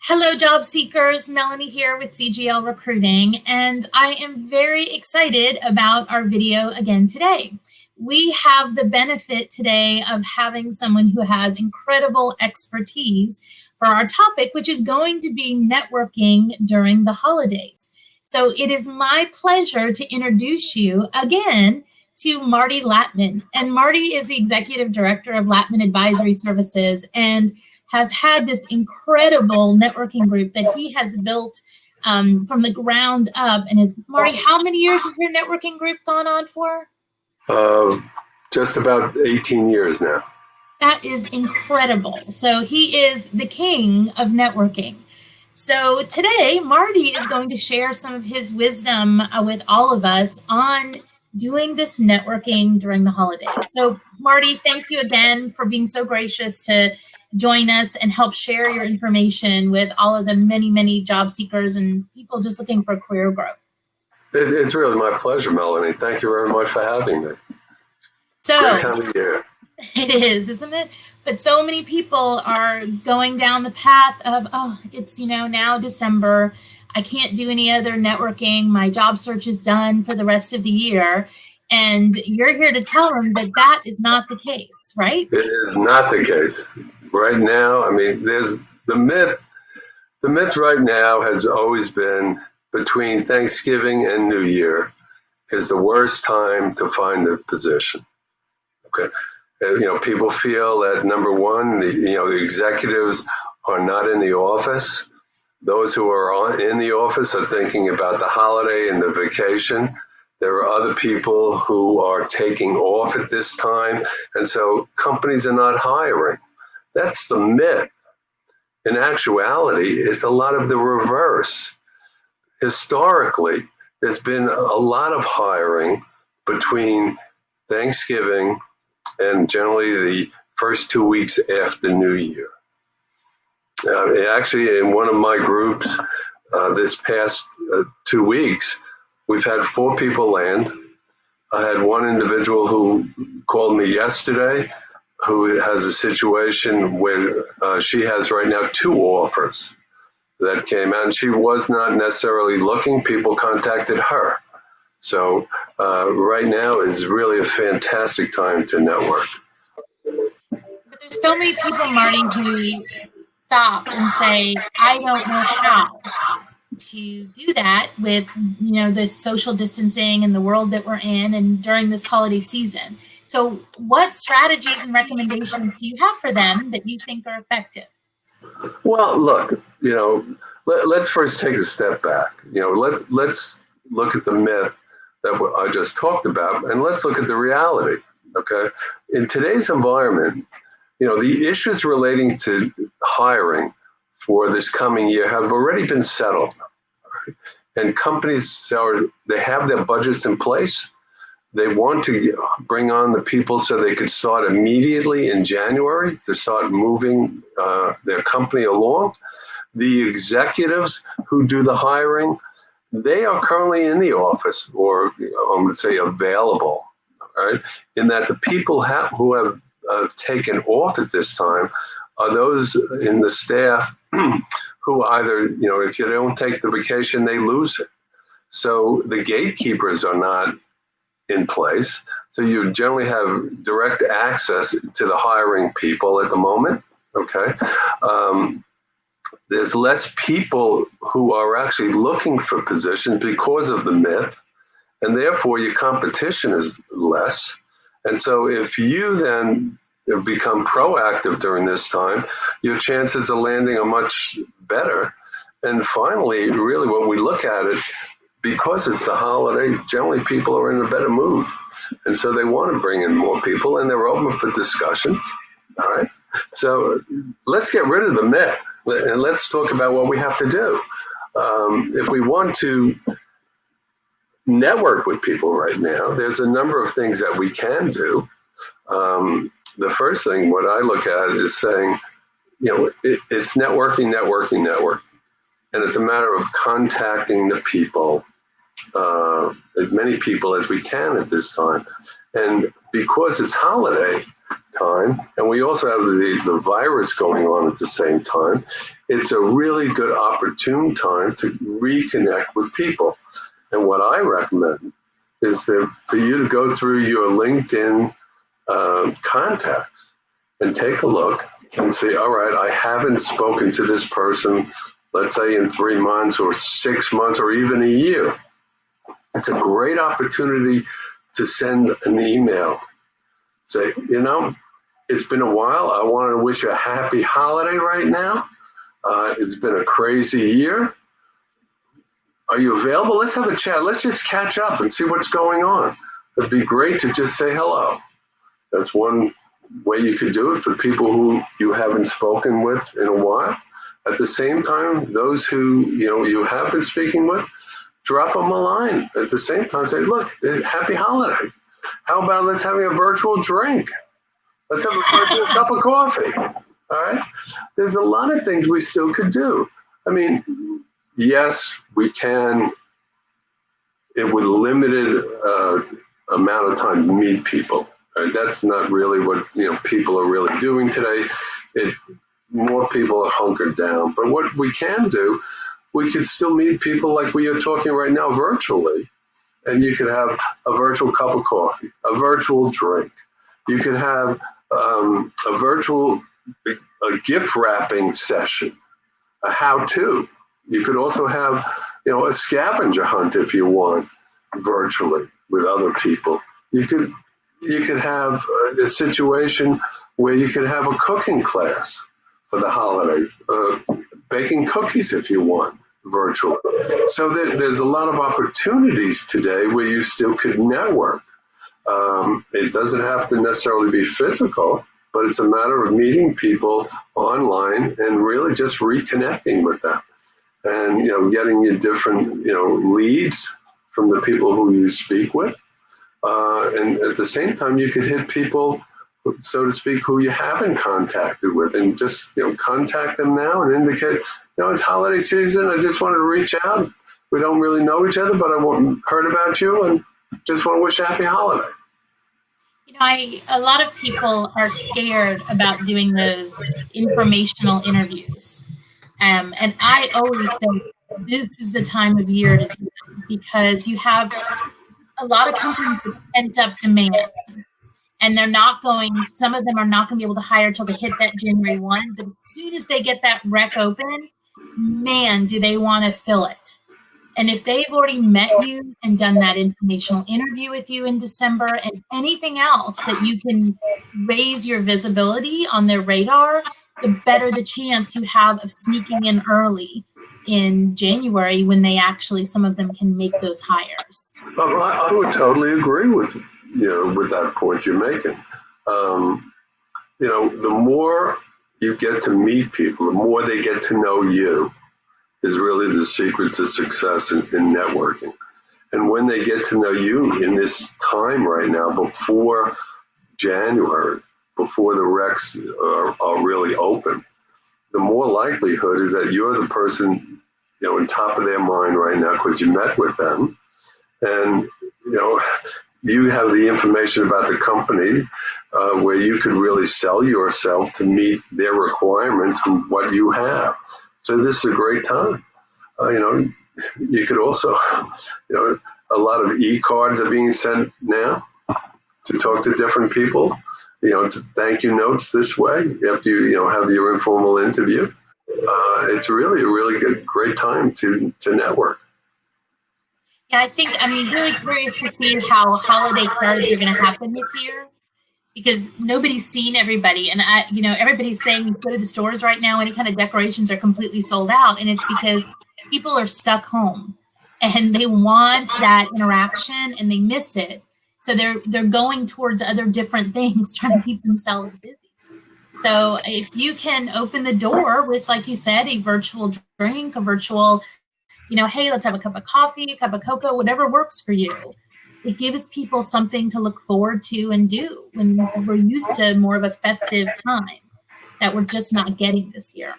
Hello, job seekers. Melanie here with CGL Recruiting, and I am very excited about our video again today. We have the benefit today of having someone who has incredible expertise for our topic, which is going to be networking during the holidays. So it is my pleasure to introduce you again to Marty Latman. And Marty is the Executive Director of Latman Advisory Services and has had this incredible networking group that he has built from the ground up. And Marty, how many years has your networking group gone on for? Just about 18 years now. That is incredible. So he is the king of networking. So today, Marty is going to share some of his wisdom with all of us on doing this networking during the holidays. So Marty, thank you again for being so gracious to join us and help share your information with all of the many, many job seekers and people just looking for career growth. It's really my pleasure, Melanie. Thank you very much for having me. So, great time of year. It is, isn't it? But so many people are going down the path of, oh, it's, now December. I can't do any other networking. My job search is done for the rest of the year. And you're here to tell them that that is not the case, right? It is not the case. Right now, I mean, there's the myth. The myth right now has always been between Thanksgiving and New Year is the worst time to find the position. Okay. People feel that number one, the executives are not in the office. Those who are in the office are thinking about the holiday and the vacation. There are other people who are taking off at this time, and so companies are not hiring. That's the myth. In actuality, it's a lot of the reverse. Historically, there's been a lot of hiring between Thanksgiving and generally the first 2 weeks after New Year. Actually, in one of my groups this past 2 weeks, we've had 4 people land. I had one individual who called me yesterday who has a situation where she has right now 2 offers that came out, and she was not necessarily looking. People contacted her. So right now is really a fantastic time to network. But there's so many people, Marty, who stop and say, I don't know how to do that with, the social distancing and the world that we're in and during this holiday season. So what strategies and recommendations do you have for them that you think are effective? Well, look, let's first take a step back. Let's look at the myth that I just talked about, and let's look at the reality, okay? In today's environment, the issues relating to hiring for this coming year have already been settled. Right? And companies, they have their budgets in place. They want to bring on the people so they could start immediately in January to start moving their company along. The executives who do the hiring, they are currently in the office, or I would say available, right? In that the people who have taken off at this time are those in the staff who either, if you don't take the vacation, they lose it. So the gatekeepers are not in place. So you generally have direct access to the hiring people at the moment, okay? There's less people who are actually looking for positions because of the myth, and therefore your competition is less. And so if you then become proactive during this time, your chances of landing are much better. And finally, really what we look at it, because it's the holidays, generally people are in a better mood. And so they want to bring in more people, and they're open for discussions, all right? So let's get rid of the myth, and let's talk about what we have to do. If we want to network with people right now, there's a number of things that we can do. The first thing, what I look at is saying, it's networking. And it's a matter of contacting the people, as many people as we can at this time. And because it's holiday, time, and we also have the virus going on at the same time. It's a really good opportune time to reconnect with people. And what I recommend is that for you to go through your LinkedIn contacts and take a look and say, all right, I haven't spoken to this person, let's say in 3 months or 6 months or even a year. It's a great opportunity to send an email. Say, it's been a while. I want to wish you a happy holiday right now. It's been a crazy year. Are you available? Let's have a chat. Let's just catch up and see what's going on. It'd be great to just say hello. That's one way you could do it for people who you haven't spoken with in a while. At the same time, those who you have been speaking with, drop them a line. At the same time, say, look, happy holiday. How about let's have a virtual drink? Let's have a virtual cup of coffee. All right? There's a lot of things we still could do. I mean, yes, we can, with limited amount of time, meet people. Right? That's not really what people are really doing today. More people are hunkered down. But what we can do, we could still meet people like we are talking right now virtually. And you could have a virtual cup of coffee, a virtual drink. You could have a virtual gift wrapping session, a how-to. You could also have, a scavenger hunt if you want, virtually with other people. You could have a situation where you could have a cooking class for the holidays, baking cookies if you want, virtually. So there's a lot of opportunities today where you still could network. It doesn't have to necessarily be physical, but it's a matter of meeting people online and really just reconnecting with them. And, getting you different, leads from the people who you speak with. And at the same time, you could hit people, so to speak, who you haven't contacted with, and just, contact them now and indicate, it's holiday season. I just wanted to reach out. We don't really know each other, but I heard about you and just want to wish you a happy holiday. A lot of people are scared about doing those informational interviews. And I always think this is the time of year to do them because you have a lot of companies with pent-up demand. And some of them are not going to be able to hire until they hit that January 1. But as soon as they get that rec open, man, do they want to fill it. And if they've already met you and done that informational interview with you in December and anything else that you can raise your visibility on their radar, the better the chance you have of sneaking in early in January when some of them can make those hires. I would totally agree with with that point you're making. The more you get to meet people, the more they get to know you, is really the secret to success in networking. And when they get to know you in this time right now, before January, before the recs are really open, the more likelihood is that you're the person, on top of their mind right now because you met with them. And, you have the information about the company where you could really sell yourself to meet their requirements and what you have. So this is a great time. You could also, a lot of e-cards are being sent now to talk to different people, to thank you notes this way after you, have your informal interview. It's really a really great time to network. Yeah, I'm really curious to see how holiday cards are going to happen this year because nobody's seen everybody. And everybody's saying you go to the stores right now, any kind of decorations are completely sold out. And it's because people are stuck home and they want that interaction and they miss it. So they're going towards other different things, trying to keep themselves busy. So if you can open the door with, like you said, a virtual drink, a virtual, hey, let's have a cup of coffee, a cup of cocoa, whatever works for you. It gives people something to look forward to and do when we're used to more of a festive time that we're just not getting this year.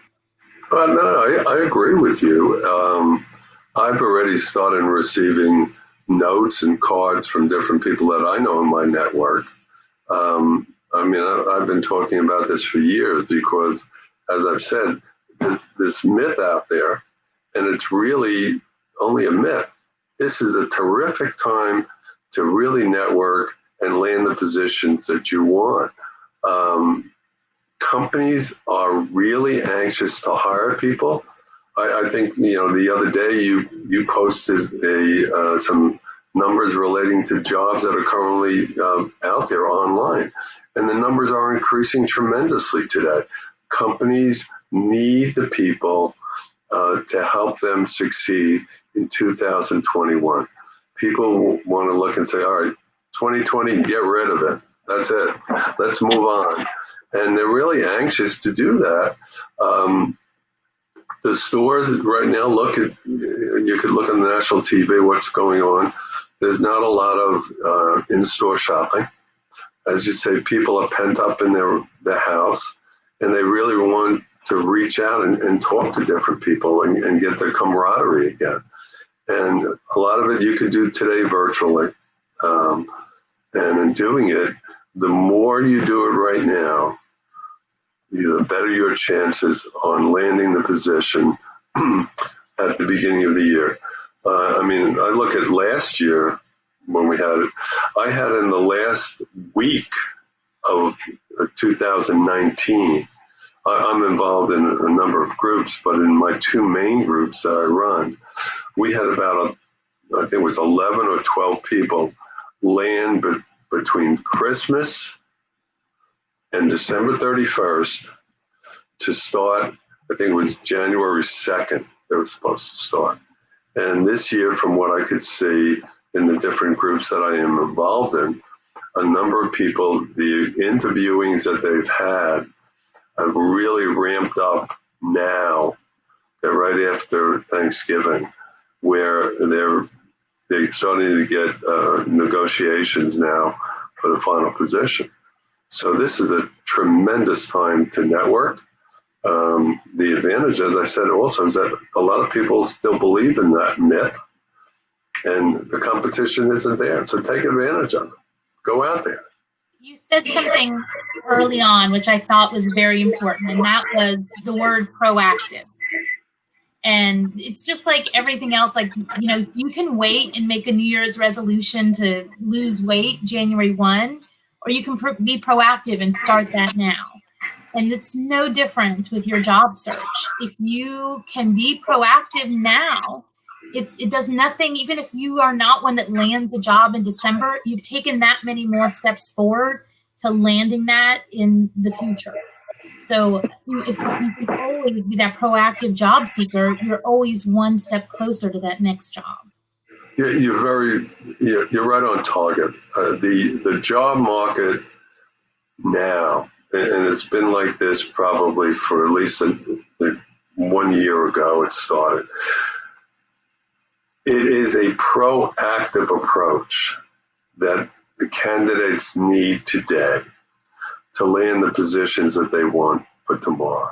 No, I agree with you. I've already started receiving notes and cards from different people that I know in my network. I mean, I've been talking about this for years because, as I've said, there's this myth out there, and it's really only a myth. This is a terrific time to really network and land the positions that you want. Companies are really anxious to hire people. I think, the other day you posted some numbers relating to jobs that are currently out there online, and the numbers are increasing tremendously today. Companies need the people to help them succeed in 2021. People want to look and say, all right, 2020, get rid of it. That's it. Let's move on. And they're really anxious to do that. The stores right now, you could look on national TV, what's going on. There's not a lot of in-store shopping. As you say, people are pent up in their house, and they really want to reach out and talk to different people and get their camaraderie again. And a lot of it you could do today virtually. And in doing it, the more you do it right now, the better your chances on landing the position at the beginning of the year. I mean, I look at last year when we had it. I had in the last week of 2019, I'm involved in a number of groups, but in my two main groups that I run, we had about, I think it was 11 or 12 people land between Christmas and December 31st to start. I think it was January 2nd they were supposed to start. And this year, from what I could see in the different groups that I am involved in, a number of people, the interviewings that they've had have really ramped up now, right after Thanksgiving, where they're starting to get negotiations now for the final position. So this is a tremendous time to network. The advantage, as I said also, is that a lot of people still believe in that myth, and the competition isn't there. So take advantage of it. Go out there. You said something early on, which I thought was very important, and that was the word proactive. And it's just like everything else, like, you can wait and make a New Year's resolution to lose weight January 1, or you can be proactive and start that now. And it's no different with your job search. If you can be proactive now, it does nothing. Even if you are not one that lands the job in December, you've taken that many more steps forward to landing that in the future. So if you can always be that proactive job seeker, you're always one step closer to that next job. You're right on target. The job market now, and it's been like this probably for at least 1 year ago it started. It is a proactive approach that the candidates need today to land the positions that they want for tomorrow.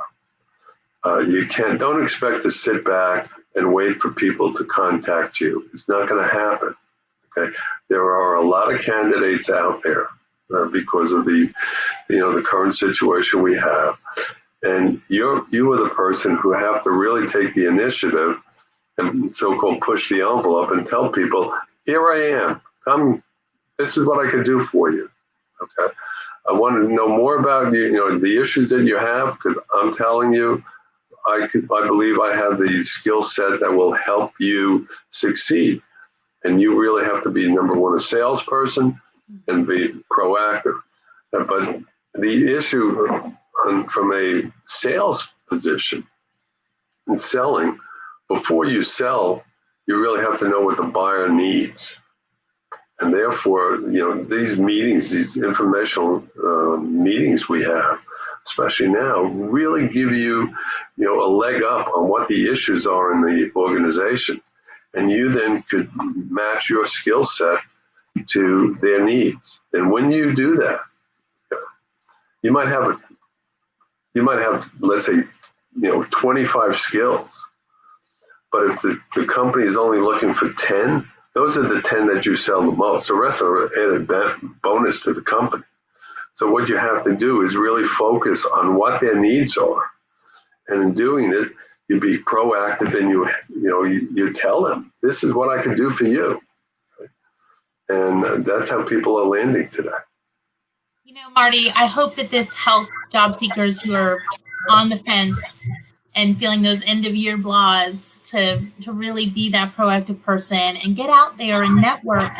Don't expect to sit back and wait for people to contact you. It's not going to happen. Okay, there are a lot of candidates out there because of the current situation we have, and you are the person who have to really take the initiative and so-called push the envelope and tell people, here I am. Come, this is what I could do for you. Okay, I want to know more about the issues that you have, because I'm telling you, I believe I have the skill set that will help you succeed. And you really have to be, number one, a salesperson and be proactive. But the issue from a sales position and selling, before you sell, you really have to know what the buyer needs. And therefore, these meetings, these informational meetings we have, especially now, really give you, a leg up on what the issues are in the organization. And you then could match your skill set to their needs. And when you do that, you might have, let's say, 25 skills. But if the company is only looking for 10, those are the 10 that you sell the most. The rest are added bonus to the company. So what you have to do is really focus on what their needs are. And in doing it, you be proactive and you tell them, this is what I can do for you. And that's how people are landing today. You know, Marty, I hope that this helps job seekers who are on the fence and feeling those end of year blahs to really be that proactive person and get out there and network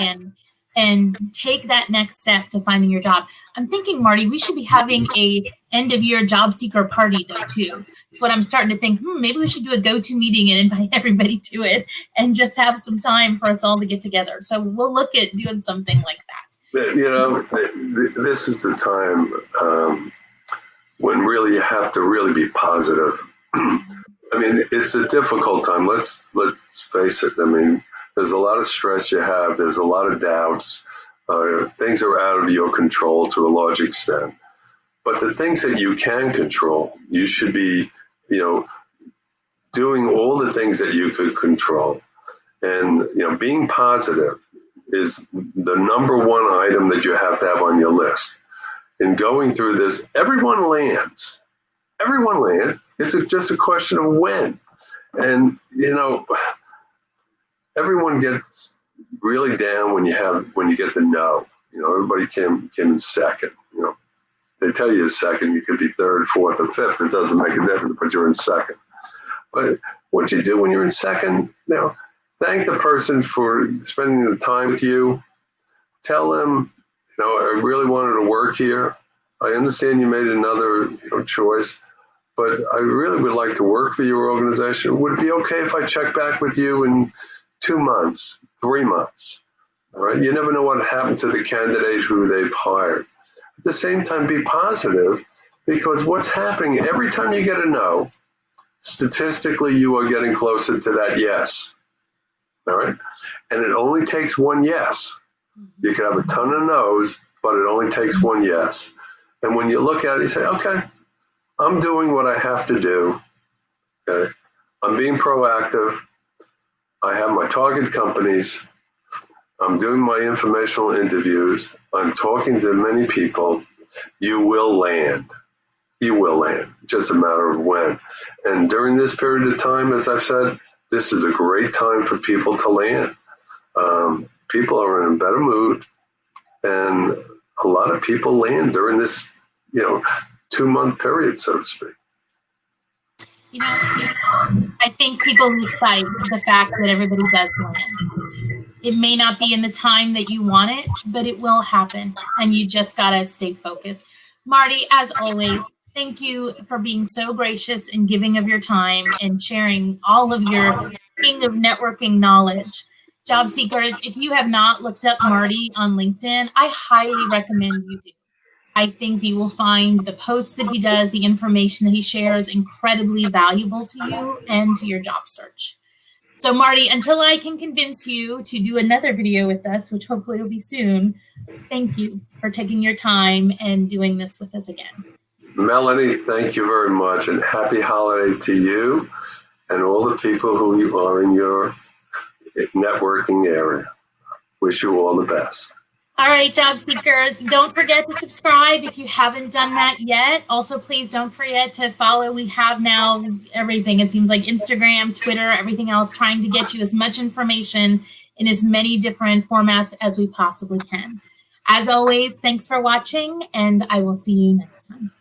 and take that next step to finding your job. I'm thinking, Marty, we should be having a end of year job seeker party though too. It's what I'm starting to think, maybe we should do a go-to meeting and invite everybody to it and just have some time for us all to get together. So we'll look at doing something like that. You know, this is the time when really you have to really be positive. I mean, it's a difficult time. Let's face it. I mean, there's a lot of stress you have. There's a lot of doubts. Things are out of your control to a large extent. But the things that you can control, you should be, doing all the things that you could control. And, being positive is the number one item that you have to have on your list. In going through this, everyone lands. Everyone lands. It's just a question of when. And, everyone gets really down when you get the no. Everybody came in second. They tell you second, you could be third, fourth, or fifth. It doesn't make a difference, but you're in second. But what you do when you're in second, thank the person for spending the time with you. Tell them, I really wanted to work here. I understand you made another choice, but I really would like to work for your organization. Would it be okay if I check back with you in 2 months, 3 months? All right. You never know what happened to the candidate who they've hired. At the same time, be positive, because what's happening every time you get a no, statistically, you are getting closer to that yes. All right. And it only takes one yes. You could have a ton of no's, but it only takes one yes. And when you look at it, you say, okay, I'm doing what I have to do. Okay. I'm being proactive. I have my target companies. I'm doing my informational interviews. I'm talking to many people. You will land. You will land. Just a matter of when. And during this period of time, as I've said, this is a great time for people to land. People are in a better mood, and a lot of people land during this, 2-month period, so to speak. I think people lose sight of the fact that everybody does land. It may not be in the time that you want it, but it will happen, and you just got to stay focused. Marty, as always, thank you for being so gracious and giving of your time and sharing all of your king of networking knowledge. Job seekers, if you have not looked up Marty on LinkedIn, I highly recommend you do. I think you will find the posts that he does, the information that he shares, incredibly valuable to you and to your job search. So Marty, until I can convince you to do another video with us, which hopefully will be soon, thank you for taking your time and doing this with us again. Melanie, thank you very much, and happy holiday to you and all the people who you are in your networking area. Wish you all the best. All right, job seekers, don't forget to subscribe if you haven't done that yet. Also, please don't forget to follow. We have now everything. It seems like Instagram, Twitter, everything else, trying to get you as much information in as many different formats as we possibly can. As always, thanks for watching, and I will see you next time.